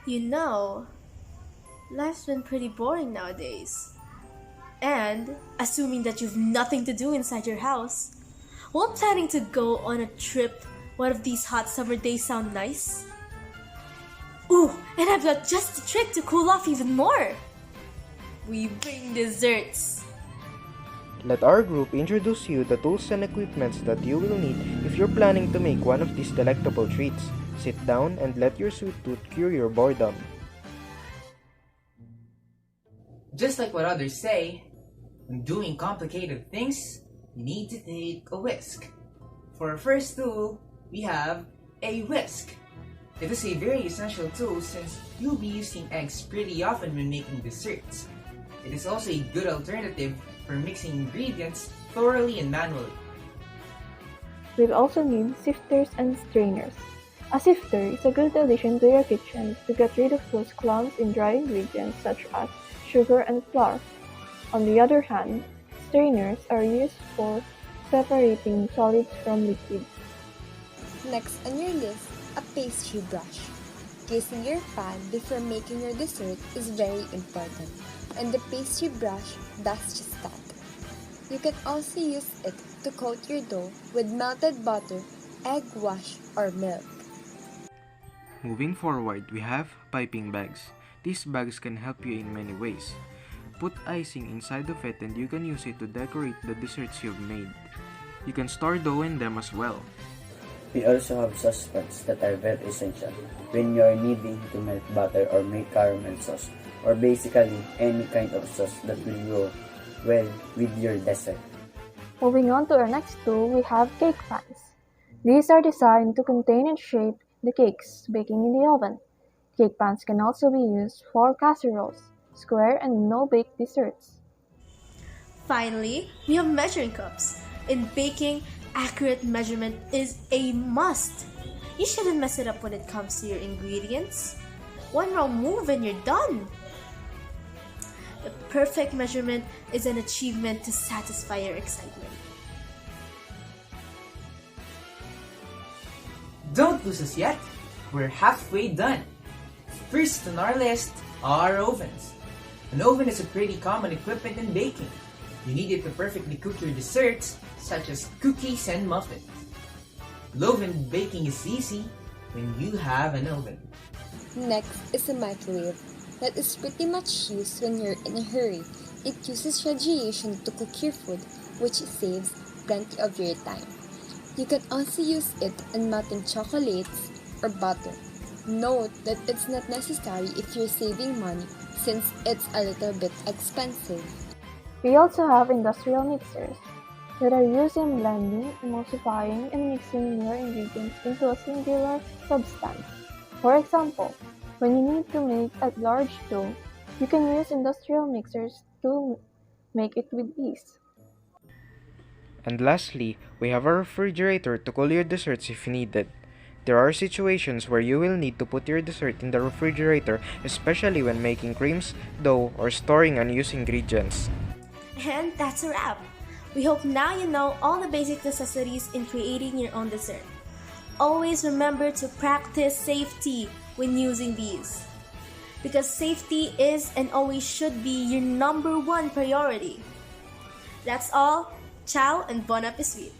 You know, life's been pretty boring nowadays. And, assuming that you've nothing to do inside your house, while planning to go on a trip one of these hot summer days sound nice? Ooh, and I've got just a trick to cool off even more! We bring desserts! Let our group introduce you the tools and equipments that you will need if you're planning to make one of these delectable treats. Sit down and let your sweet tooth cure your boredom. Just like what others say, when doing complicated things, you need to take a whisk. For our first tool, we have a whisk. It is a very essential tool since you'll be using eggs pretty often when making desserts. It is also a good alternative for mixing ingredients thoroughly and manually. We'll also need sifters and strainers. A sifter is a good addition to your kitchen to get rid of those clumps in dry ingredients such as sugar and flour. On the other hand, strainers are used for separating solids from liquids. Next on your list, a pastry brush. Greasing your pan before making your dessert is very important, and the pastry brush does just that. You can also use it to coat your dough with melted butter, egg wash, or milk. Moving forward, we have piping bags. These bags can help you in many ways. Put icing inside of it and you can use it to decorate the desserts you've made. You can store dough in them as well. We also have saucepans that are very essential when you are needing to melt butter or make caramel sauce, or basically any kind of sauce that will go well with your dessert. Moving on to our next tool, we have cake pans. These are designed to contain and shape the cakes baking in the oven. Cake pans can also be used for casseroles, square and no-bake desserts. Finally, we have measuring cups. In baking, accurate measurement is a must. You shouldn't mess it up when it comes to your ingredients. One wrong move and you're done. The perfect measurement is an achievement to satisfy your excitement. Don't lose us yet. We're halfway done. First on our list are ovens. An oven is a pretty common equipment in baking. You need it to perfectly cook your desserts, such as cookies and muffins. Oven baking is easy when you have an oven. Next is a microwave that is pretty much used when you're in a hurry. It uses radiation to cook your food, which saves plenty of your time. You can also use it in melting chocolates or butter. Note that it's not necessary if you're saving money since it's a little bit expensive. We also have industrial mixers that are used in blending, emulsifying, and mixing your ingredients into a singular substance. For example, when you need to make a large dough, you can use industrial mixers to make it with ease. And lastly, we have a refrigerator to cool your desserts if needed. There are situations where you will need to put your dessert in the refrigerator, especially when making creams, dough, or storing unused ingredients. And that's a wrap. We hope now you know all the basic necessities in creating your own dessert. Always remember to practice safety when using these, because safety is and always should be your number one priority. That's all. Ciao and Bonappesweet.